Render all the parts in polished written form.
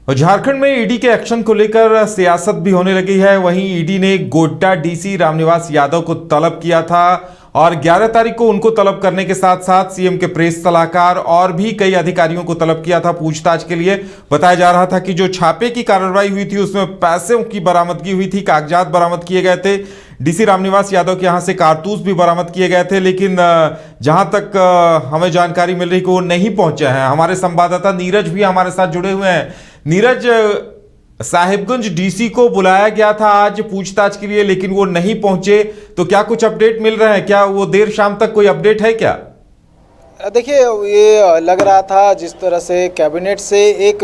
और झारखंड में ईडी के एक्शन को लेकर सियासत भी होने लगी है। वहीं ईडी ने गोड्डा डीसी रामनिवास यादव को तलब किया था और 11 तारीख को उनको तलब करने के साथ साथ सीएम के प्रेस सलाहकार और भी कई अधिकारियों को तलब किया था पूछताछ के लिए। बताया जा रहा था कि जो छापे की कार्रवाई हुई थी उसमें पैसों की बरामदगी हुई थी, कागजात बरामद किए गए थे। डीसी रामनिवास यादव के यहां से कारतूस भी बरामद किए गए थे, लेकिन जहां तक हमें जानकारी मिल रही कि वो नहीं पहुंचे हैं। हमारे संवाददाता नीरज भी हमारे साथ जुड़े हुए हैं। नीरज, साहिबगंज डीसी को बुलाया गया था आज पूछताछ के लिए, लेकिन वो नहीं पहुंचे, तो क्या कुछ अपडेट मिल रहे हैं? क्या वो देर शाम तक कोई अपडेट है क्या? देखिए, ये लग रहा था जिस तरह से कैबिनेट से एक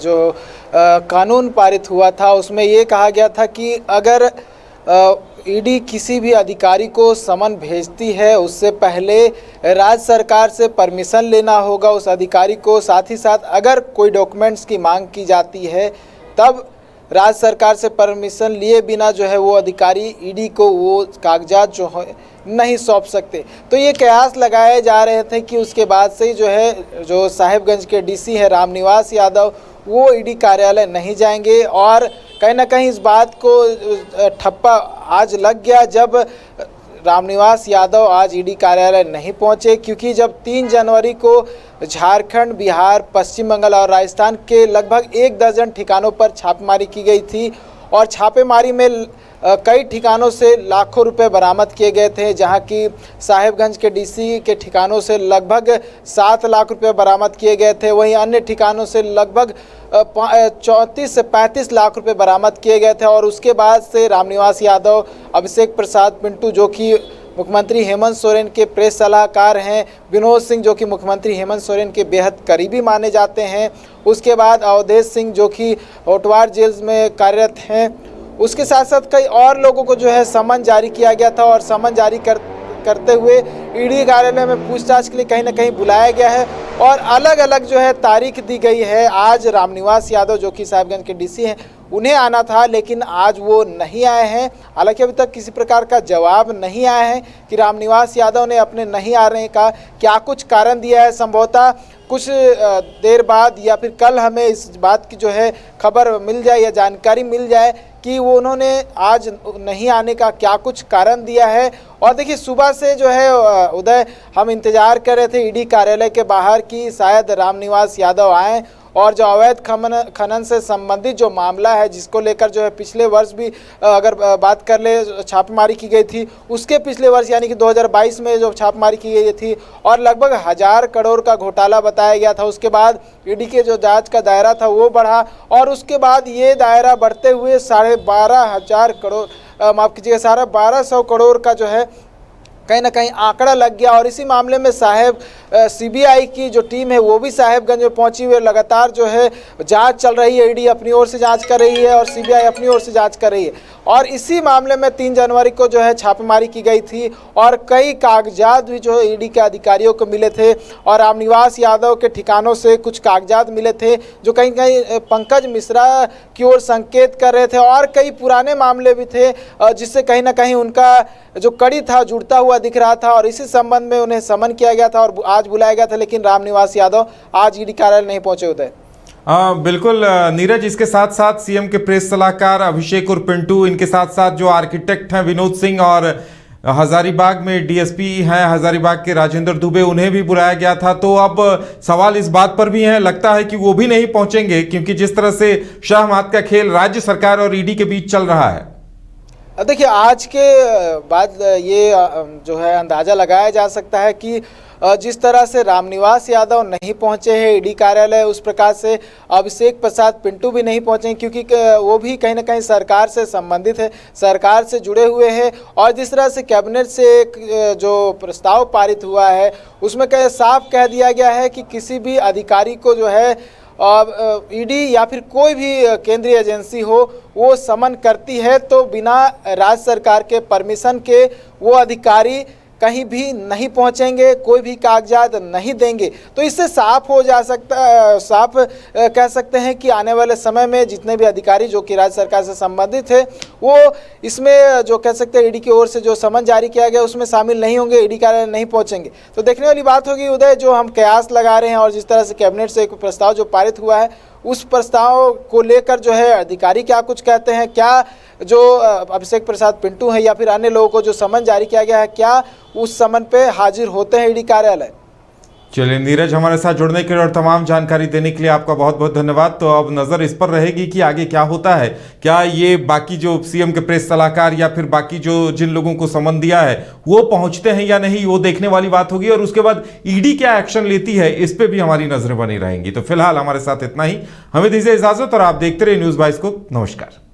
जो कानून पारित हुआ था उसमें ये कहा गया था कि अगर ईडी किसी भी अधिकारी को समन भेजती है उससे पहले राज्य सरकार से परमिशन लेना होगा उस अधिकारी को। साथ ही साथ अगर कोई डॉक्यूमेंट्स की मांग की जाती है तब राज्य सरकार से परमिशन लिए बिना जो है वो अधिकारी ईडी को वो कागजात जो है नहीं सौंप सकते। तो ये कयास लगाए जा रहे थे कि उसके बाद से ही जो है जो साहिबगंज के डीसी है रामनिवास यादव वो ईडी कार्यालय नहीं जाएंगे। और कहीं ना कहीं इस बात को ठप्पा आज लग गया जब रामनिवास यादव आज ईडी कार्यालय नहीं पहुंचे, क्योंकि जब 3 जनवरी को झारखंड, बिहार, पश्चिम बंगाल और राजस्थान के लगभग 1 दर्जन ठिकानों पर छापेमारी की गई थी और छापेमारी में कई ठिकानों से लाखों रुपए बरामद किए गए थे, जहां की साहिबगंज के डीसी के ठिकानों से लगभग 7 लाख रुपए बरामद किए गए थे। वहीं अन्य ठिकानों से लगभग 34 से 35 लाख रुपए बरामद किए गए थे। और उसके बाद से रामनिवास यादव, अभिषेक प्रसाद पिंटू जो कि मुख्यमंत्री हेमंत सोरेन के प्रेस सलाहकार हैं, विनोद सिंह जो कि मुख्यमंत्री हेमंत सोरेन के बेहद करीबी माने जाते हैं, उसके बाद अवधेश सिंह जो कि होटवार जेल में कार्यरत हैं, उसके साथ साथ कई और लोगों को जो है समन जारी किया गया था। और समन जारी करते हुए ईडी कार्यालय में पूछताछ के लिए कहीं ना कहीं बुलाया गया है और अलग अलग जो है तारीख दी गई है। आज रामनिवास यादव जो कि साहिबगंज के डीसी हैं उन्हें आना था, लेकिन आज वो नहीं आए हैं। हालांकि अभी तक किसी प्रकार का जवाब नहीं आया है कि रामनिवास यादव ने अपने नहीं आने का क्या कुछ कारण दिया है। संभवतः कुछ देर बाद या फिर कल हमें इस बात की जो है खबर मिल जाए या जानकारी मिल जाए कि वो उन्होंने आज नहीं आने का क्या कुछ कारण दिया है। और देखिए, सुबह से जो है उदय हम इंतज़ार कर रहे थे ईडी कार्यालय के बाहर कि शायद रामनिवास यादव आएँ और जो अवैध खनन से संबंधित जो मामला है जिसको लेकर जो है पिछले वर्ष भी अगर बात कर ले छापेमारी की गई थी, उसके पिछले वर्ष यानी कि 2022 में जो छापेमारी की गई थी और लगभग 1000 करोड़ का घोटाला बताया गया था। उसके बाद ईडी के जो जांच का दायरा था वो बढ़ा और उसके बाद ये दायरा बढ़ते हुए 12,500 करोड़ माफ़ कीजिएगा 12,500 करोड़ का जो है कहीं ना कहीं आंकड़ा लग गया। और इसी मामले में सीबीआई की जो टीम है वो भी साहिबगंज में पहुंची हुई है। लगातार जो है जांच चल रही है, ईडी अपनी ओर से जांच कर रही है और सीबीआई अपनी ओर से जांच कर रही है। और इसी मामले में 3 जनवरी को जो है छापेमारी की गई थी और कई कागजात भी जो है ईडी के अधिकारियों को मिले थे और रामनिवास यादव के ठिकानों से कुछ कागजात मिले थे जो कहीं कहीं पंकज मिश्रा की ओर संकेत कर रहे थे। और कई पुराने मामले भी थे जिससे कहीं ना कहीं उनका जो कड़ी था जुड़ता हुआ दिख रहा था। और इसी संबंध में उन्हें समन किया गया था और आज बुलाया गया था, लेकिन रामनिवास यादव आज ईडी कार्यालय नहीं पहुंचे। उदय बिल्कुल नीरज, इसके साथ साथ सीएम के प्रेस सलाहकार अभिषेक और पिंटू, इनके साथ साथ जो आर्किटेक्ट हैं विनोद सिंह और हजारीबाग में डीएसपी हैं हजारीबाग के राजेंद्र दुबे, उन्हें भी बुलाया गया था। तो अब सवाल इस बात पर भी है, लगता है कि वो भी नहीं पहुंचेंगे, क्योंकि जिस तरह से शाह-मात का खेल राज्य सरकार और ईडी के बीच चल रहा है। देखिए, आज के बाद ये जो है अंदाज़ा लगाया जा सकता है कि जिस तरह से रामनिवास यादव नहीं पहुंचे हैं ईडी कार्यालय, उस प्रकार से अभिषेक प्रसाद पिंटू भी नहीं पहुंचे, क्योंकि वो भी कहीं ना कहीं सरकार से संबंधित है, सरकार से जुड़े हुए हैं। और जिस तरह से कैबिनेट से एक जो प्रस्ताव पारित हुआ है उसमें साफ कह दिया गया है कि किसी भी अधिकारी को जो है ईडी या फिर कोई भी केंद्रीय एजेंसी हो वो समन करती है तो बिना राज्य सरकार के परमिशन के वो अधिकारी कहीं भी नहीं पहुंचेंगे, कोई भी कागजात नहीं देंगे। तो इससे साफ हो जा सकता साफ कह सकते हैं कि आने वाले समय में जितने भी अधिकारी जो कि राज्य सरकार से संबंधित है वो इसमें जो कह सकते हैं ईडी की ओर से जो समन जारी किया गया उसमें शामिल नहीं होंगे, ईडी कार्यालय नहीं पहुंचेंगे। तो देखने वाली बात होगी उदय, जो हम कयास लगा रहे हैं और जिस तरह से कैबिनेट से एक प्रस्ताव जो पारित हुआ है उस प्रस्ताव को लेकर जो है अधिकारी क्या कुछ कहते हैं, क्या जो अभिषेक प्रसाद पिंटू हैं या फिर अन्य लोगों को जो समन जारी किया गया है क्या उस समन पे हाजिर होते हैं ईडी कार्यालय। चलिए नीरज, हमारे साथ जुड़ने के लिए और तमाम जानकारी देने के लिए आपका बहुत बहुत धन्यवाद। तो अब नजर इस पर रहेगी कि आगे क्या होता है, क्या ये बाकी जो सीएम के प्रेस सलाहकार या फिर बाकी जो जिन लोगों को समन दिया है वो पहुंचते हैं या नहीं, वो देखने वाली बात होगी। और उसके बाद ईडी क्या एक्शन लेती है इस पे भी हमारी नजरें बनी रहेंगी। तो फिलहाल हमारे साथ इतना ही, हमें दीजिए इजाजत और आप देखते रहिए न्यूज़ 22 को। नमस्कार।